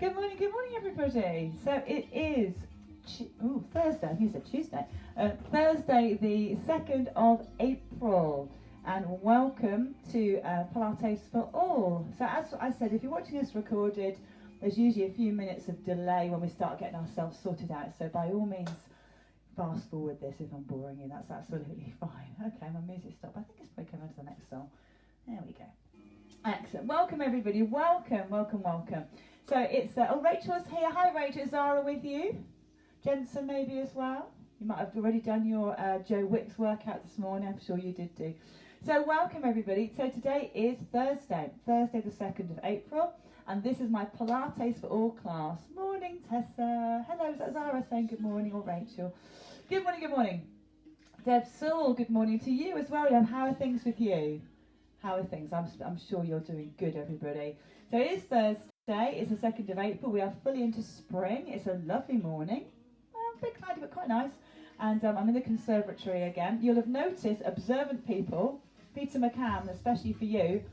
Good morning everybody. So it is Thursday, I think you said Tuesday. Thursday the 2nd of April, and welcome to Pilates For All. So as I said, if you're watching this recorded, there's usually a few minutes of delay when we start getting ourselves sorted out. So by all means, fast forward this if I'm boring you, that's absolutely fine. Okay, my music stopped. I think it's probably coming on to the next song. There we go. Excellent. Welcome everybody. Welcome. So it's Rachel's here. Hi Rachel. Is Zara with you? Jensen maybe as well. You might have already done your Joe Wicks workout this morning. I'm sure you did do. So welcome everybody. So today is Thursday the 2nd of April, and this is my Pilates For All class. Morning Tessa. Hello, is that Zara saying good morning, or Rachel? Good morning. Deb Saul, good morning to you as well. Deb, how are things with you? How are things? I'm sure you're doing good, everybody. So it is Thursday. It's the 2nd of April. We are fully into spring. It's a lovely morning. A bit cloudy, but quite nice. And I'm in the conservatory again. You'll have noticed, observant people, Peter McCann, especially for you,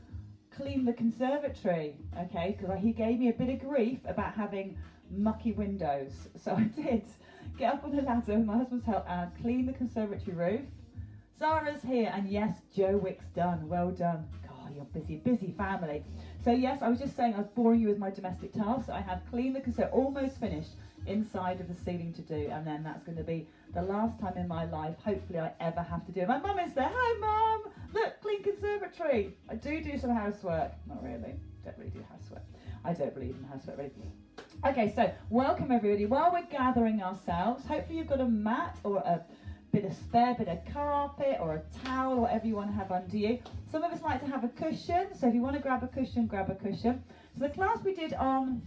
clean the conservatory, okay? Because he gave me a bit of grief about having mucky windows. So I did get up on the ladder with my husband's help and clean the conservatory roof. Zara's here, and yes, Joe Wicks done. Well done. God, you're busy family. So yes, I was just saying I was boring you with my domestic tasks. I have cleaned the conservatory, almost finished, inside of the ceiling to do, and then that's going to be the last time in my life, hopefully, I ever have to do it. My mum is there. Hi mum, look, clean conservatory. I do some housework. Not really, don't really do housework. I don't believe in housework really. Okay, so welcome everybody. While we're gathering ourselves, hopefully you've got a mat or a spare bit of carpet or a towel, or whatever you want to have under you. Some of us like to have a cushion, so if you want to grab a cushion, grab a cushion. So the class we did on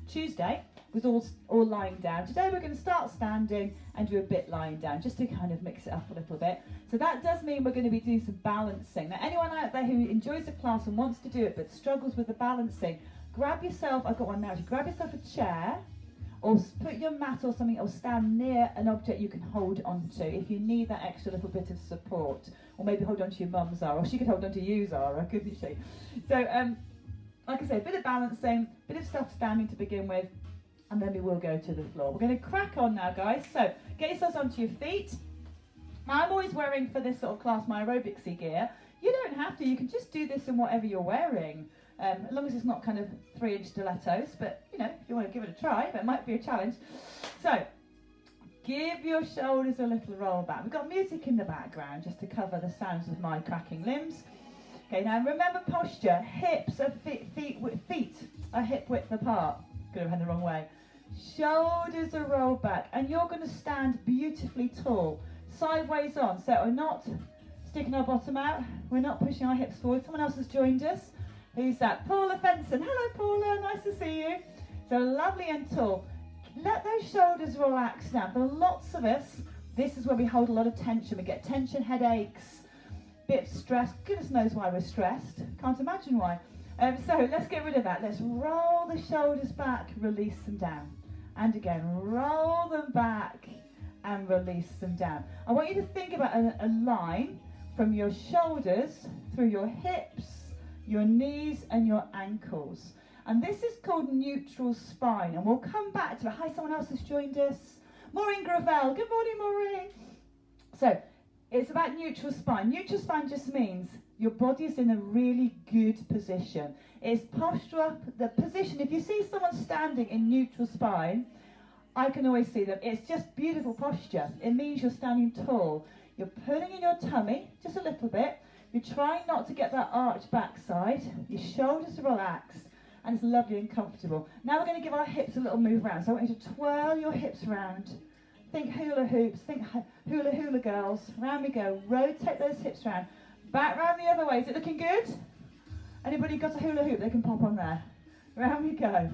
Tuesday was all lying down. Today we're going to start standing and do a bit lying down, just to kind of mix it up a little bit. So that does mean we're going to be doing some balancing. Now anyone out there who enjoys the class and wants to do it but struggles with the balancing, grab yourself, I've got one now, grab yourself a chair, or put your mat or something, or stand near an object you can hold onto if you need that extra little bit of support. Or maybe hold on to your mum, Zara, or she could hold on to you, Zara, couldn't she? So, like I say, a bit of balancing, bit of stuff standing to begin with, and then we will go to the floor. We're going to crack on now, guys. So, get yourselves onto your feet. Now, I'm always wearing, for this sort of class, my aerobicsy gear. You don't have to, you can just do this in whatever you're wearing. As long as it's not kind of 3-inch stilettos, but you know, if you want to give it a try, but it might be a challenge. So, give your shoulders a little roll back. We've got music in the background just to cover the sounds of my cracking limbs. Okay, now remember posture. Hips are feet are hip width apart. Could have had the wrong way. Shoulders are rolled back, and you're going to stand beautifully tall, sideways on. So we're not sticking our bottom out. We're not pushing our hips forward. Someone else has joined us. Who's that? Paula Fenson. Hello, Paula. Nice to see you. So lovely and tall. Let those shoulders relax now. For lots of us, this is where we hold a lot of tension. We get tension headaches, bit of stress. Goodness knows why we're stressed. Can't imagine why. So let's get rid of that. Let's roll the shoulders back, release them down. And again, roll them back and release them down. I want you to think about a line from your shoulders through your hips, your knees and your ankles. And this is called neutral spine, and we'll come back to it. Hi, someone else has joined us. Maureen Gravel. Good morning, Maureen. So it's about neutral spine. Neutral spine just means your body is in a really good position. It's posture up, the position. If you see someone standing in neutral spine, I can always see them. It's just beautiful posture. It means you're standing tall. You're pulling in your tummy just a little bit. You're trying not to get that arched backside. Your shoulders are relaxed, and it's lovely and comfortable. Now we're going to give our hips a little move around. So I want you to twirl your hips around. Think hula hoops. Think hula girls. Round we go. Rotate those hips around. Back round the other way. Is it looking good? Anybody got a hula hoop they can pop on there? Round we go.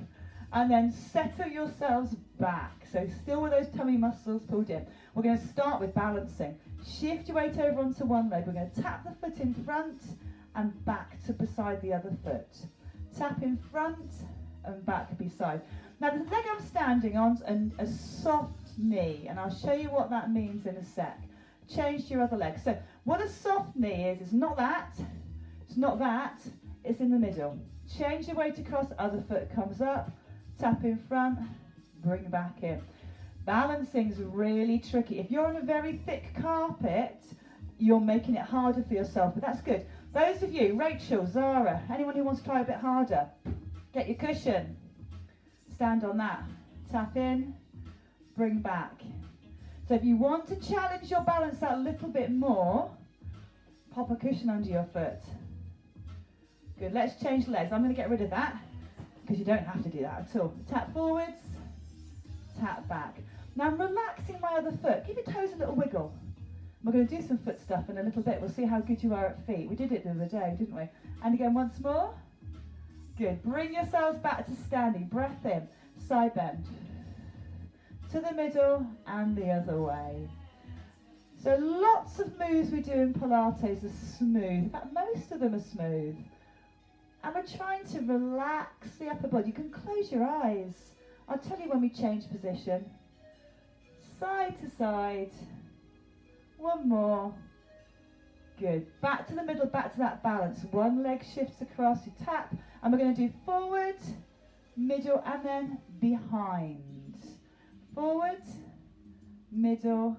And then settle yourselves back. So still with those tummy muscles pulled in. We're going to start with balancing. Shift your weight over onto one leg. We're going to tap the foot in front and back to beside the other foot. Tap in front and back beside. Now the leg I'm standing on is a soft knee, and I'll show you what that means in a sec. Change to your other leg. So what a soft knee is, it's not that, it's not that, it's in the middle. Change your weight across, other foot comes up, tap in front, bring back in. Balancing's really tricky. If you're on a very thick carpet, you're making it harder for yourself, but that's good. Those of you, Rachel, Zara, anyone who wants to try a bit harder, get your cushion, stand on that, tap in, bring back. So if you want to challenge your balance out a little bit more, pop a cushion under your foot. Good, let's change legs. I'm going to get rid of that because you don't have to do that at all. Tap forwards, tap back. Now I'm relaxing my other foot. Give your toes a little wiggle. We're going to do some foot stuff in a little bit. We'll see how good you are at feet. We did it the other day, didn't we? And again, once more. Good. Bring yourselves back to standing. Breath in. Side bend. To the middle and the other way. So lots of moves we do in Pilates are smooth. In fact, most of them are smooth. And we're trying to relax the upper body. You can close your eyes. I'll tell you when we change position. Side to side. One more. Good. Back to the middle, back to that balance. One leg shifts across, you tap. And we're going to do forward, middle, and then behind. Forward, middle,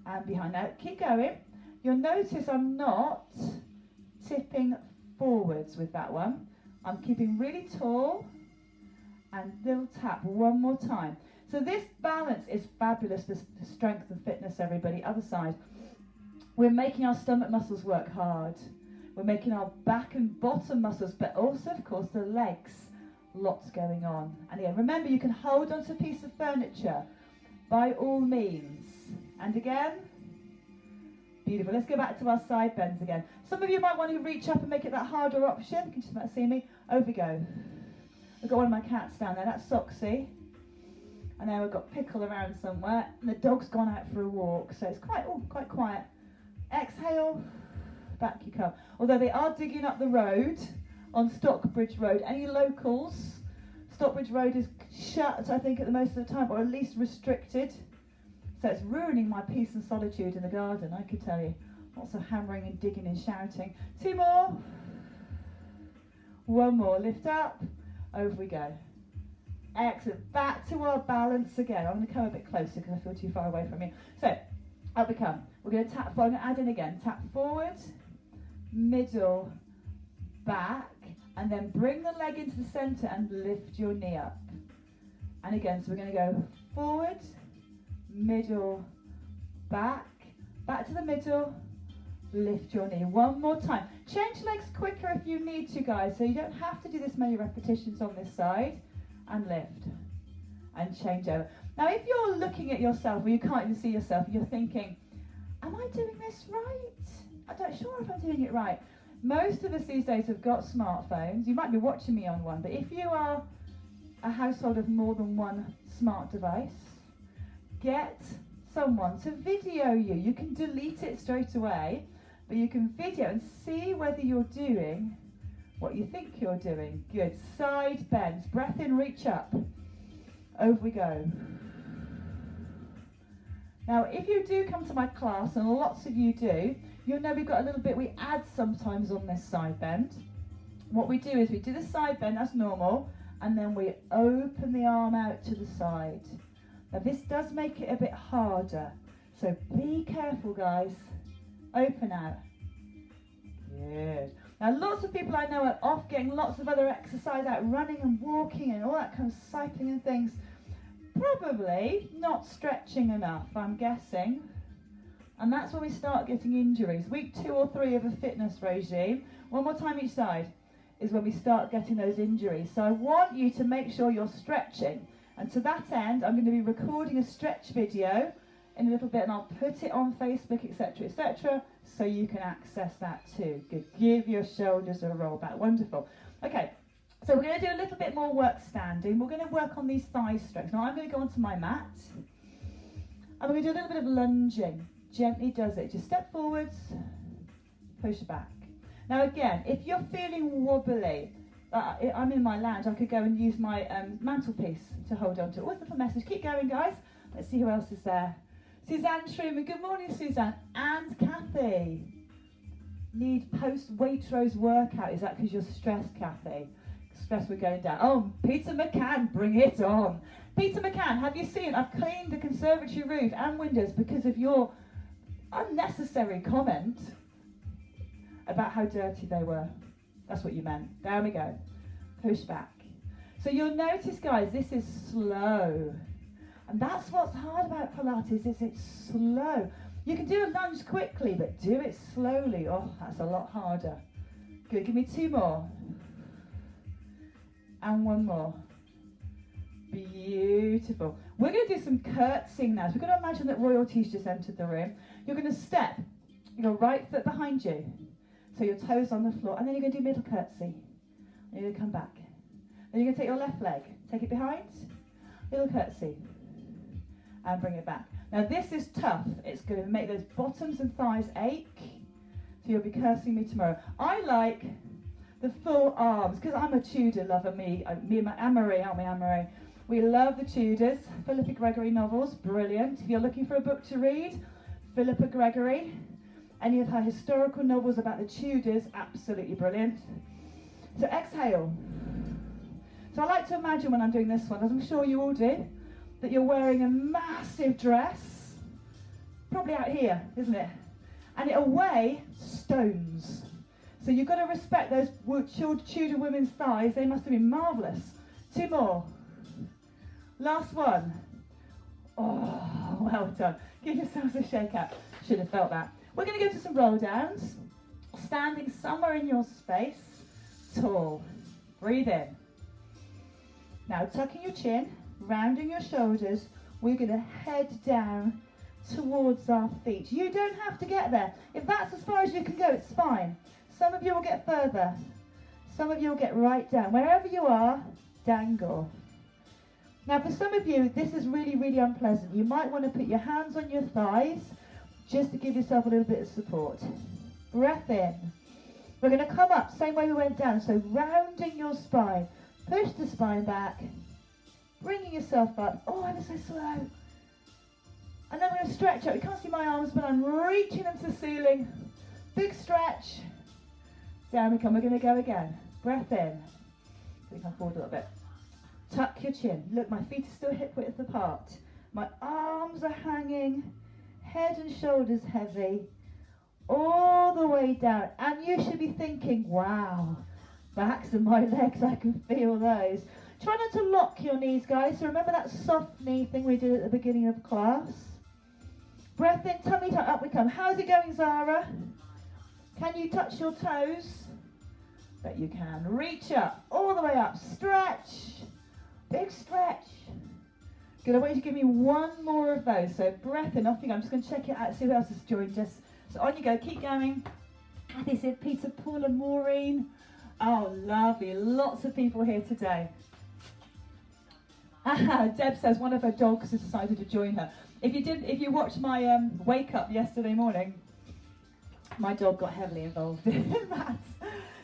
and behind. Now, keep going. You'll notice I'm not tipping forwards with that one. I'm keeping really tall and little tap. One more time. So this balance is fabulous for strength and fitness, everybody. Other side. We're making our stomach muscles work hard. We're making our back and bottom muscles, but also, of course, the legs. Lots going on. And again, remember, you can hold onto a piece of furniture by all means. And again, beautiful. Let's go back to our side bends again. Some of you might want to reach up and make it that harder option. You can just about see me. Over we go. I've got one of my cats down there. That's Soxy. And then we've got Pickle around somewhere. And the dog's gone out for a walk. So it's quite quiet. Exhale. Back you come. Although they are digging up the road on Stockbridge Road. Any locals? Stockbridge Road is shut, I think, at the most of the time, or at least restricted. So it's ruining my peace and solitude in the garden, I could tell you. Lots of hammering and digging and shouting. Two more. One more. Lift up. Over we go. Excellent. Back to our balance again. I'm going to come a bit closer because I feel too far away from you. So, up we come. We're going to tap forward and add in again. Tap forward, middle, back, and then bring the leg into the center and lift your knee up. And again, so we're going to go forward, middle, back to the middle, lift your knee. One more time. Change legs quicker if you need to, guys, so you don't have to do this many repetitions on this side. And lift. And change over. Now, if you're looking at yourself, or you can't even see yourself, you're thinking, am I doing this right? I'm not sure if I'm doing it right. Most of us these days have got smartphones. You might be watching me on one, but if you are a household of more than one smart device, get someone to video you. You can delete it straight away, but you can video and see whether you're doing what you think you're doing. Good. Side bends. Breath in, reach up. Over we go. Now, if you do come to my class, and lots of you do, you'll know we've got a little bit we add sometimes on this side bend. What we do is we do the side bend, that's normal, and then we open the arm out to the side. Now, this does make it a bit harder, so be careful, guys. Open out. Good. Now, lots of people I know are off getting lots of other exercise out, running and walking and all that kind of cycling and things. Probably not stretching enough, I'm guessing. And that's when we start getting injuries. Week 2 or 3 of a fitness regime, one more time each side, is when we start getting those injuries. So I want you to make sure you're stretching. And to that end, I'm going to be recording a stretch video in a little bit, and I'll put it on Facebook, etc., so you can access that too. Good. Give your shoulders a roll back. Wonderful. Okay, so we're going to do a little bit more work standing. We're going to work on these thigh strengths. Now I'm going to go onto my mat, and we're going to do a little bit of lunging. Gently does it. Just step forwards, push back. Now again, if you're feeling wobbly, I'm in my lounge, I could go and use my mantelpiece to hold on to. What's the little message? Keep going, guys. Let's see who else is there. Suzanne Truman, good morning, Suzanne. And Kathy. Need post Waitrose workout. Is that because you're stressed, Kathy? Express, we're going down. Oh, Peter McCann, bring it on. Peter McCann, have you seen? I've cleaned the conservatory roof and windows because of your unnecessary comment about how dirty they were. That's what you meant. Down we go. Push back. So you'll notice, guys, this is slow. And that's what's hard about Pilates, is it's slow. You can do a lunge quickly, but do it slowly. Oh, that's a lot harder. Good, give me 2 more. And 1 more. Beautiful. We're going to do some curtsying now. So we're going to imagine that royalty's just entered the room. You're going to step your right foot behind you, so your toes on the floor, and then you're going to do middle curtsy. And you're going to come back. Then you're going to take your left leg, take it behind, little curtsy, and bring it back. Now this is tough. It's going to make those bottoms and thighs ache. So you'll be cursing me tomorrow. I like the full arms, because I'm a Tudor lover, me and Anne-Marie, aren't we, Anne-Marie? We love the Tudors. Philippa Gregory novels, brilliant. If you're looking for a book to read, Philippa Gregory. Any of her historical novels about the Tudors, absolutely brilliant. So exhale. So I like to imagine when I'm doing this one, as I'm sure you all do, that you're wearing a massive dress, probably out here, isn't it? And it'll weigh stones. So you've got to respect those Tudor women's thighs. They must have been marvellous. 2 more. Last one. Oh, well done. Give yourselves a shake out. Should have felt that. We're going to go to some roll downs. Standing somewhere in your space. Tall. Breathe in. Now tucking your chin, rounding your shoulders. We're going to head down towards our feet. You don't have to get there. If that's as far as you can go, it's fine. Some of you will get further. Some of you will get right down. Wherever you are, dangle. Now for some of you, this is really, really unpleasant. You might want to put your hands on your thighs just to give yourself a little bit of support. Breath in. We're going to come up, same way we went down. So rounding your spine. Push the spine back. Bringing yourself up. Oh, ever so slow. And then we're going to stretch out. You can't see my arms, but I'm reaching them to the ceiling. Big stretch. Down we come. We're going to go again. Breath in. So we come forward a little bit. Tuck your chin. Look, my feet are still hip width apart. My arms are hanging. Head and shoulders heavy. All the way down. And you should be thinking, wow, backs and my legs, I can feel those. Try not to lock your knees, guys. So remember that soft knee thing we did at the beginning of class? Breath in, tummy tuck, up we come. How's it going, Zara? Can you touch your toes? Bet you can. Reach up, all the way up. Stretch. Big stretch. Good, I want you to give me 1 more of those. So breath in, off you go. I'm just going to check it out, see who else has joined us. So on you go, keep going. Kathy said, Peter, Paul and Maureen. Oh, lovely. Lots of people here today. Deb says one of her dogs has decided to join her. If you watched my wake up yesterday morning, my dog got heavily involved in that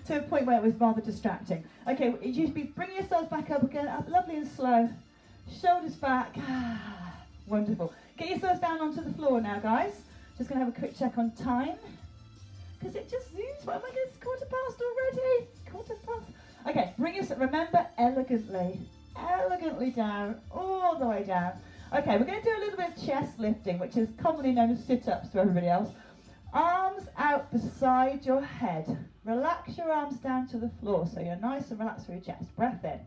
to a point where it was rather distracting. Okay, you should be bringing yourselves back up again, up lovely and slow. Shoulders back. Wonderful. Get yourselves down onto the floor now, guys. Just going to have a quick check on time. Because it just zooms. What am I going? It's 1:15 already. It's 1:15. Okay, bring yourself, remember, elegantly down, all the way down. Okay, we're going to do a little bit of chest lifting, which is commonly known as sit-ups to everybody else. Arms out beside your head. Relax your arms down to the floor so you're nice and relaxed through your chest. Breath in.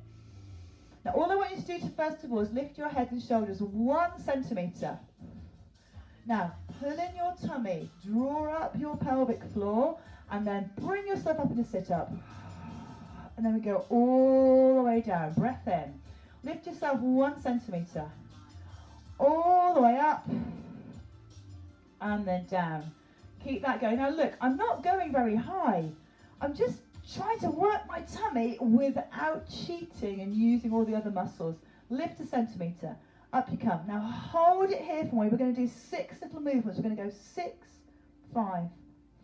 Now all I want you to do first of all is lift your head and shoulders 1 centimetre. Now pull in your tummy, draw up your pelvic floor, and then bring yourself up in a sit-up. And then we go all the way down. Breath in. Lift yourself 1 centimetre. All the way up. And then down. Keep that going. Now look, I'm not going very high. I'm just trying to work my tummy without cheating and using all the other muscles. Lift 1 centimetre. Up you come. Now hold it here for me. We're going to do 6 little movements. We're going to go 6, 5,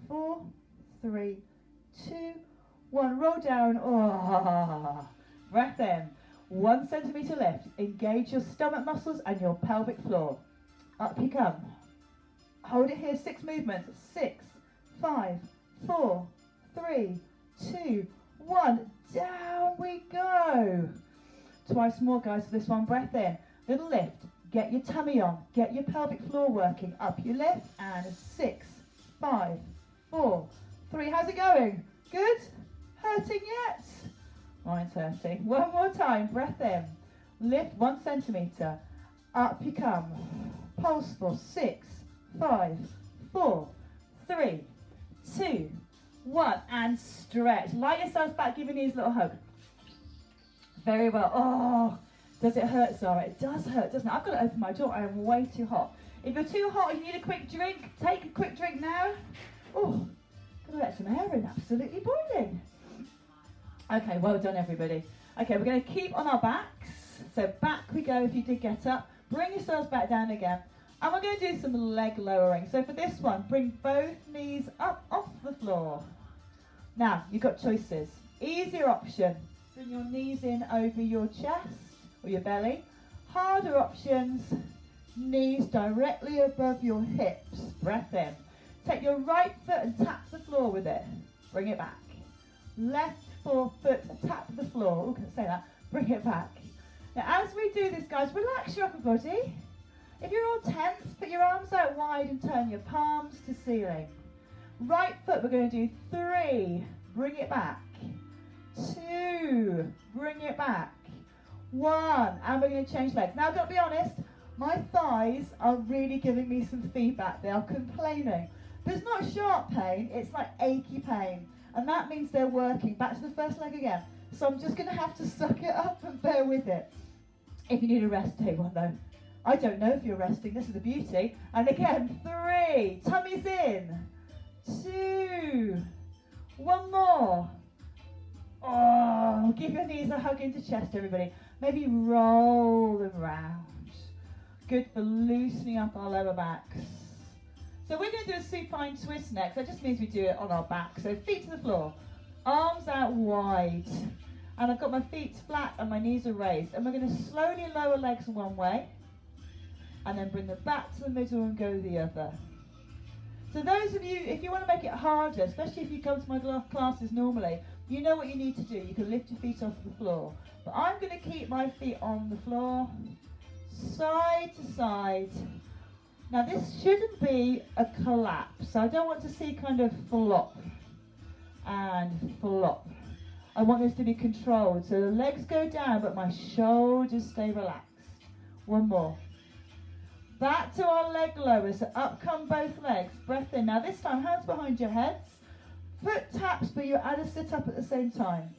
4, 3, 2, 1. Roll down. Oh. Breath in. 1 centimetre lift. Engage your stomach muscles and your pelvic floor. Up you come. Hold it here. 6 movements. 6, 5, 4, 3, 2, 1. Down we go. Twice more, guys, for this one. Breath in. Little lift. Get your tummy on. Get your pelvic floor working. Up your lift. And 6, 5, 4, 3. How's it going? Good? Hurting yet? Mine's hurting. One more time. Breath in. Lift 1 centimetre. Up you come. Pulse for 6, 5, 4, 3, 2, 1. And stretch. Lie yourselves back. Give your knees a little hug. Very well. Oh, does it hurt, Zara? It does hurt, doesn't it? I've got to open my door. I am way too hot. If you're too hot and you need a quick drink, take a quick drink now. Oh, got to let some air in. Absolutely boiling. Okay, well done, everybody. Okay, we're going to keep on our backs. So back we go if you did get up. Bring yourselves back down again. And we're going to do some leg lowering. So for this one, bring both knees up off the floor. Now, you've got choices. Easier option. Bring your knees in over your chest or your belly. Harder options, knees directly above your hips. Breath in. Take your right foot and tap the floor with it. Bring it back. Left forefoot, tap the floor. Oh, can I say that? Bring it back. Now, as we do this, guys, relax your upper body. If you're all tense, put your arms out wide and turn your palms to ceiling. Right foot, we're going to do 3. Bring it back. 2, bring it back. 1, and we're going to change legs. Now, I've got to be honest, my thighs are really giving me some feedback. They are complaining. But it's not sharp pain, it's like achy pain. And that means they're working. Back to the first leg again. So I'm just going to have to suck it up and bear with it. If you need a rest day one though. I don't know if you're resting, this is the beauty. And again, 3, tummy's in. 2, 1 more. Oh, give your knees a hug into chest, everybody. Maybe roll them round. Good for loosening up our lower backs. So we're going to do a supine twist next. That just means we do it on our back. So feet to the floor, arms out wide. And I've got my feet flat and my knees are raised. And we're going to slowly lower legs one way. And then bring them back to the middle and go the other. So those of you, if you want to make it harder, especially if you come to my classes normally, you know what you need to do. You can lift your feet off the floor. But I'm going to keep my feet on the floor, side to side. Now this shouldn't be a collapse. I don't want to see kind of flop and flop. I want this to be controlled. So the legs go down, but my shoulders stay relaxed. 1 more. Back to our leg lowers. So up come both legs. Breath in. Now this time, hands behind your heads. Foot taps, but you add a sit-up at the same time.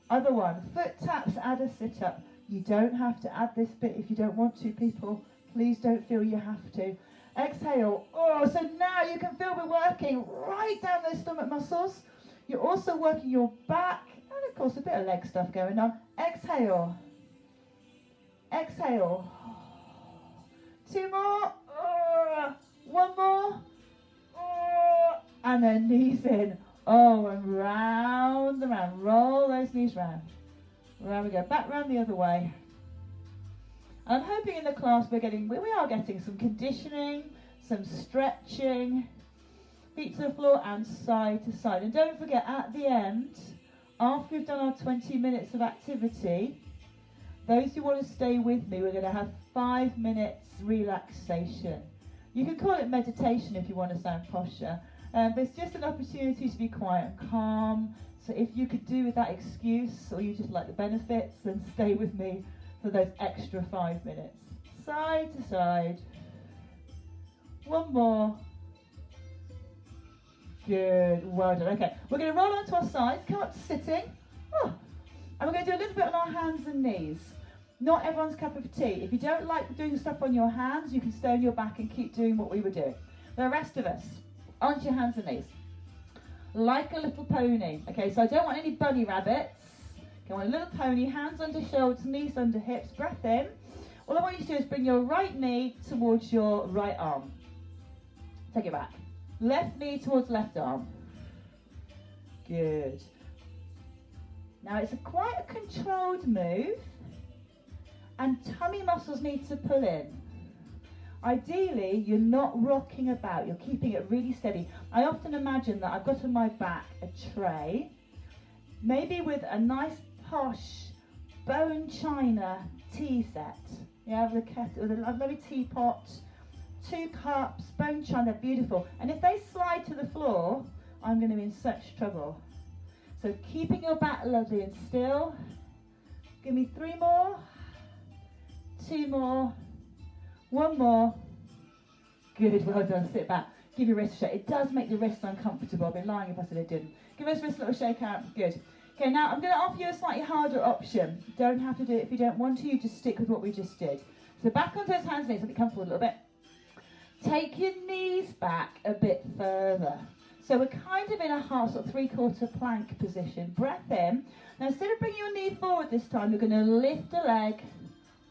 Other one. Foot taps, add a sit-up. You don't have to add this bit if you don't want to, people. Please don't feel you have to. Exhale. Oh, so now you can feel we're working right down those stomach muscles. You're also working your back and, of course, a bit of leg stuff going on. Exhale. Exhale. 2 more. 1 more. And then knees in. Oh, and round and round. Roll those knees round. There we go. Back round the other way. I'm hoping in the class we are getting some conditioning, some stretching, feet to the floor and side to side. And don't forget, at the end, after we've done our 20 minutes of activity, those who want to stay with me, we're going to have 5 minutes relaxation. You can call it meditation if you want to sound posher, but it's just an opportunity to be quiet and calm. So if you could do with that excuse, or you just like the benefits, then stay with me for those extra 5 minutes. Side to side. 1 more. Good, well done. Okay, we're going to roll onto our sides, come up to sitting. And we're going to do a little bit on our hands and knees. Not everyone's cup of tea. If you don't like doing stuff on your hands, you can stay on your back and keep doing what we were doing. The rest of us, onto your hands and knees. Like a little pony. Okay, so I don't want any bunny rabbits. Okay, I want a little pony, hands under shoulders, knees under hips, breath in. All I want you to do is bring your right knee towards your right arm. Take it back. Left knee towards left arm. Good. Now it's quite a controlled move, and tummy muscles need to pull in. Ideally, you're not rocking about, you're keeping it really steady. I often imagine that I've got on my back a tray. maybe with a nice posh bone china tea set. Yeah, with a kettle, with a lovely teapot, 2 cups, bone china, beautiful. And if they slide to the floor, I'm going to be in such trouble. So keeping your back lovely and still. Give me 3 more, 2 more, 1 more. Good, well done, sit back. Give your wrist a shake. It does make the wrists uncomfortable. I'd be lying if I said it didn't. Give those wrists a little shake out. Good. Okay, now I'm going to offer you a slightly harder option. Don't have to do it if you don't want to. You just stick with what we just did. So back onto those hands and knees. Let me come forward a little bit. Take your knees back a bit further. So we're kind of in a half, sort of 3/4 plank position. Breath in. Now instead of bringing your knee forward this time, you're going to lift a leg,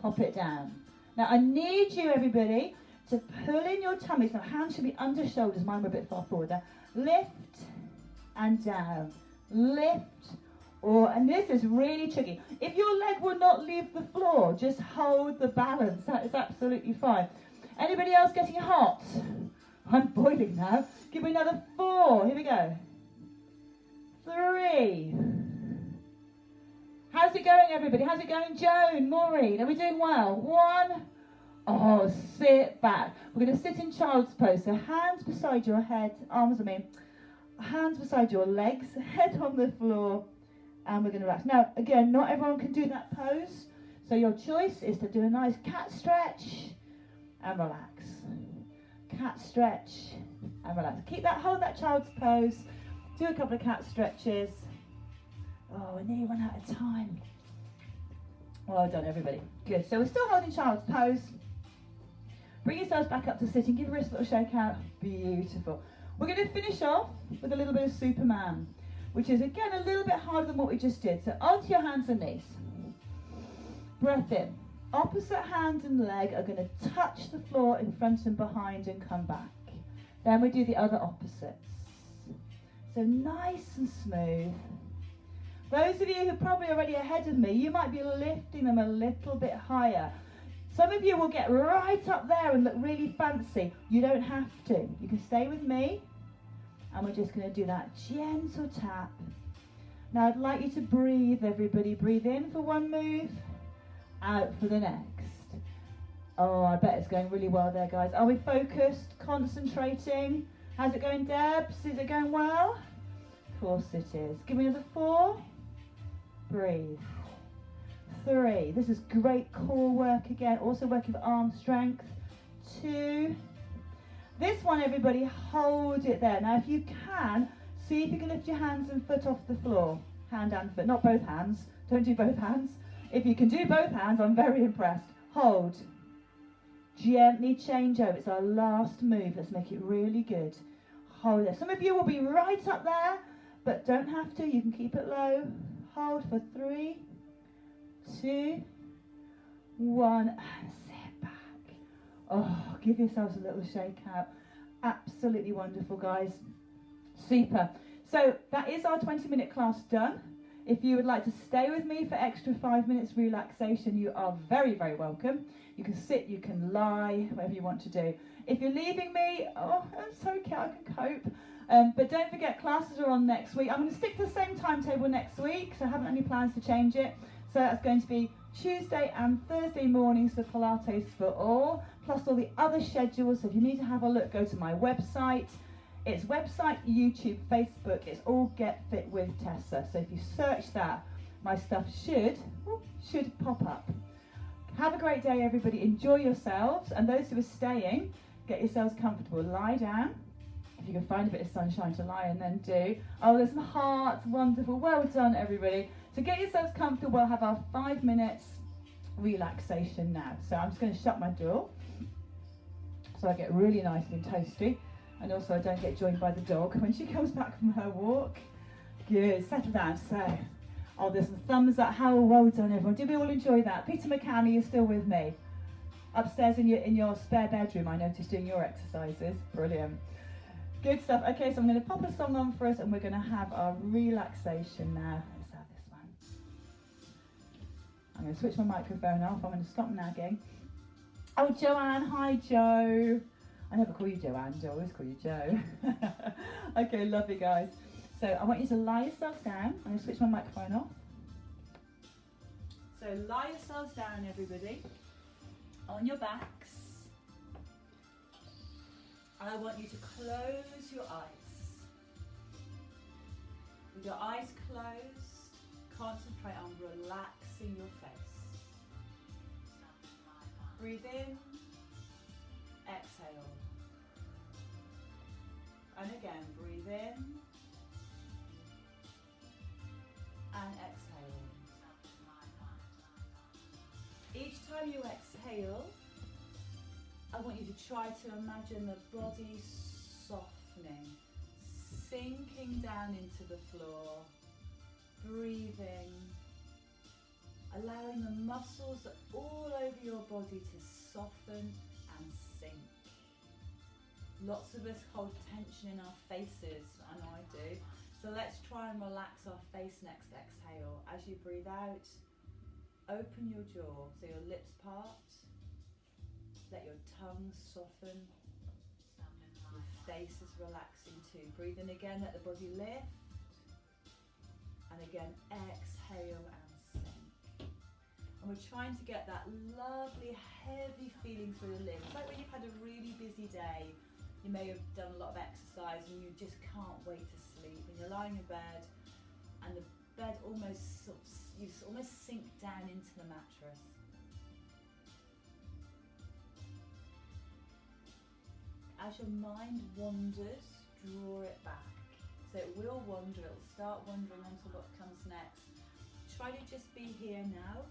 pop it down. Now I need you, everybody, to pull in your tummies. Now hands should be under shoulders. Mine were a bit far forward there. Lift and down. Lift. And this is really tricky. If your leg will not leave the floor, just hold the balance. That is absolutely fine. Anybody else getting hot? I'm boiling now. Give me another 4. Here we go. 3. How's it going, everybody? How's it going, Joan, Maureen? Are we doing well? 1. Oh, sit back. We're going to sit in child's pose. So hands beside your head, hands beside your legs, head on the floor, and we're going to relax. Now, again, not everyone can do that pose. So your choice is to do a nice cat stretch and relax. Cat stretch and relax. Hold that child's pose. Do a couple of cat stretches. Oh, we nearly run out of time. Well done, everybody. Good. So we're still holding child's pose. Bring yourselves back up to sitting. Give your wrist a little shake out. Beautiful. We're going to finish off with a little bit of Superman, which is again a little bit harder than what we just did. So onto your hands and knees. Breath in. Opposite hand and leg are going to touch the floor in front and behind and come back. Then we do the other opposites. So nice and smooth. Those of you who are probably already ahead of me, you might be lifting them a little bit higher. Some of you will get right up there and look really fancy. You don't have to. You can stay with me. And we're just going to do that gentle tap. Now I'd like you to breathe, everybody. Breathe in for 1 move. Out for the next. Oh, I bet it's going really well there, guys. Are we focused, concentrating? How's it going, Debs? Is it going well? Of course it is. Give me another 4. Breathe. 3. This is great core work again. Also working for arm strength. 2. This one, everybody, hold it there. Now, if you can, see if you can lift your hands and foot off the floor. Hand and foot, not both hands. Don't do both hands. If you can do both hands, I'm very impressed. Hold. Gently change over. It's our last move. Let's make it really good. Hold it. Some of you will be right up there, but don't have to. You can keep it low. Hold for 3, 2, 1, and sit back. Oh, give yourselves a little shake out. Absolutely wonderful, guys. Super. So that is our 20-minute class done. If you would like to stay with me for extra 5 minutes relaxation, you are very, very welcome. You can sit, you can lie, whatever you want to do. If you're leaving me, oh, that's okay, I can cope. But don't forget, classes are on next week. I'm going to stick to the same timetable next week, so I haven't any plans to change it. So that's going to be Tuesday and Thursday mornings for Pilates For All, plus all the other schedules. So if you need to have a look, go to my website. It's website, YouTube, Facebook. It's all Get Fit with Tessa. So if you search that, my stuff should pop up. Have a great day, everybody. Enjoy yourselves. And those who are staying, get yourselves comfortable. Lie down. If you can find a bit of sunshine to lie in, then do. Oh, there's some hearts. Wonderful. Well done, everybody. So get yourselves comfortable. We'll have our 5 minutes relaxation now. So I'm just going to shut my door so I get really nice and toasty. And also I don't get joined by the dog when she comes back from her walk. Good, settle down. So, oh, there's some thumbs up. How well done, everyone. Did we all enjoy that? Peter McCann, are you still with me? Upstairs in your spare bedroom, I noticed, doing your exercises. Brilliant. Good stuff. Okay, so I'm going to pop a song on for us and we're going to have our relaxation now. Let's have this one. I'm going to switch my microphone off. I'm going to stop nagging. Oh, Joanne. Hi, Joe. I never call you Joanne, I always call you Joe. Okay, love you guys. So I want you to lie yourselves down. I'm going to switch my microphone off. So lie yourselves down, everybody, on your backs. And I want you to close your eyes. With your eyes closed, concentrate on relaxing your face. Breathe in, exhale. And again, breathe in and exhale. Each time you exhale, I want you to try to imagine the body softening, sinking down into the floor, breathing, allowing the muscles all over your body to soften and sink. Lots of us hold tension in our faces, I know I do. So let's try and relax our face next exhale. As you breathe out, open your jaw so your lips part. Let your tongue soften. Your face is relaxing too. Breathe in again, let the body lift. And again, exhale and sink. And we're trying to get that lovely, heavy feeling through the limbs. It's like when you've had a really busy day. You may have done a lot of exercise and you just can't wait to sleep. And you're lying in bed and the bed almost you almost sink down into the mattress. As your mind wanders, draw it back. So it will wander, it will start wandering onto what comes next. Try to just be here now.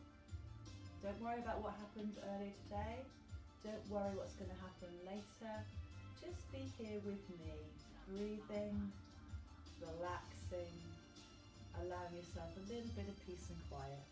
Don't worry about what happened earlier today. Don't worry what's going to happen later. Just be here with me, breathing, relaxing, allowing yourself a little bit of peace and quiet.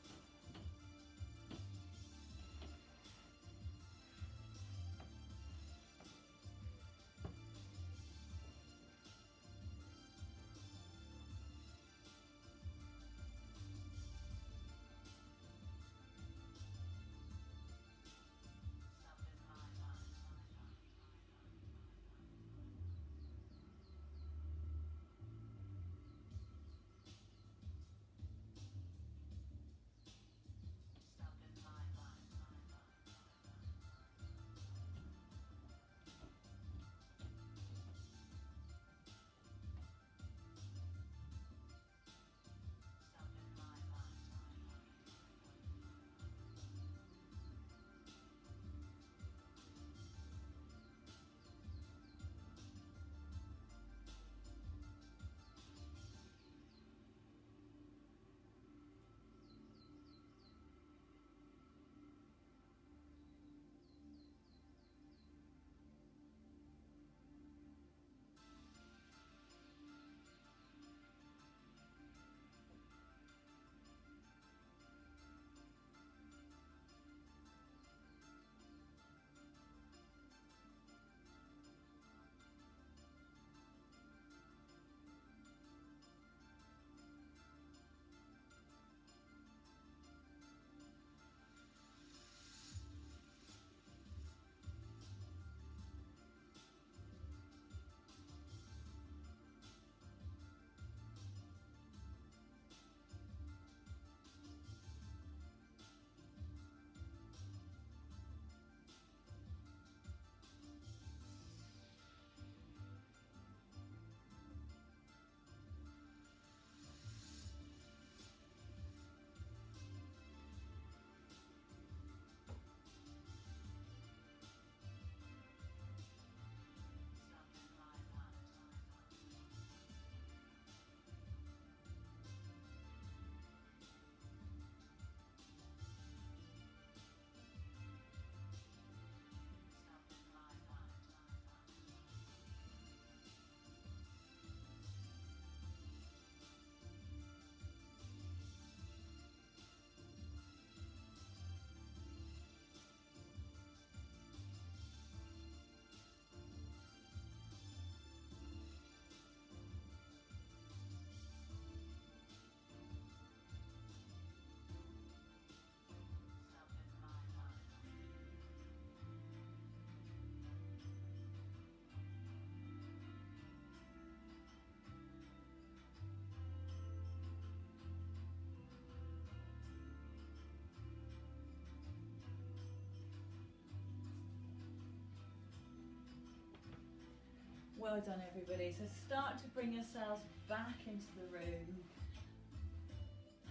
Well done, everybody. So start to bring yourselves back into the room.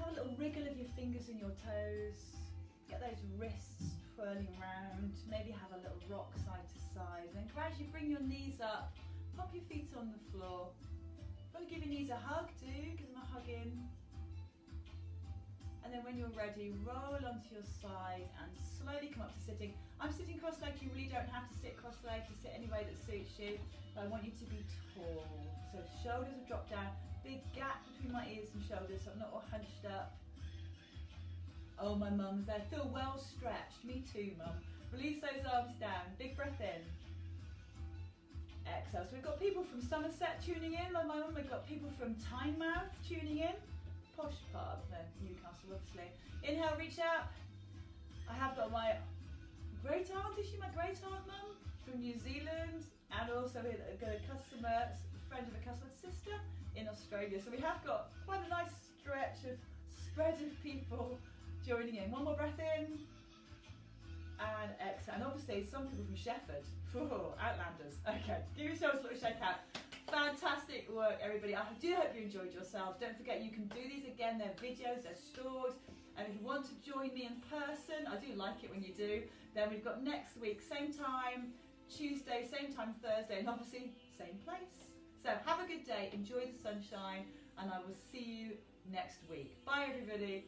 Have a little wriggle of your fingers and your toes. Get those wrists twirling around. Maybe have a little rock side to side. And then gradually bring your knees up. Pop your feet on the floor. If you want to give your knees a hug, do. Give them a hug in. And then when you're ready, roll onto your side and slowly come up to sitting. I'm sitting cross-legged. You really don't have to sit cross-legged, to sit any way that suits you. But I want you to be tall. So shoulders will drop down. Big gap between my ears and shoulders, so I'm not all hunched up. Oh, my mum's there. Feel well stretched. Me too, mum. Release those arms down. Big breath in. Exhale. So we've got people from Somerset tuning in, like my mum. We've got people from Tynemouth tuning in. Posh part of Newcastle, obviously. Inhale, reach out. I have got my great aunt, is she my great aunt, mum? From New Zealand, and also a friend of a customer sister in Australia. So we have got quite a nice spread of people joining in. One more breath in, and exhale. And obviously some people from Shefford. Outlanders. Okay, give yourselves a little shake out. Fantastic work, everybody. I do hope you enjoyed yourselves. Don't forget you can do these again. They're videos, they're stored. And if you want to join me in person, I do like it when you do, then we've got next week, same time, Tuesday, same time Thursday, and obviously same place. So have a good day, enjoy the sunshine, and I will see you next week. Bye, everybody.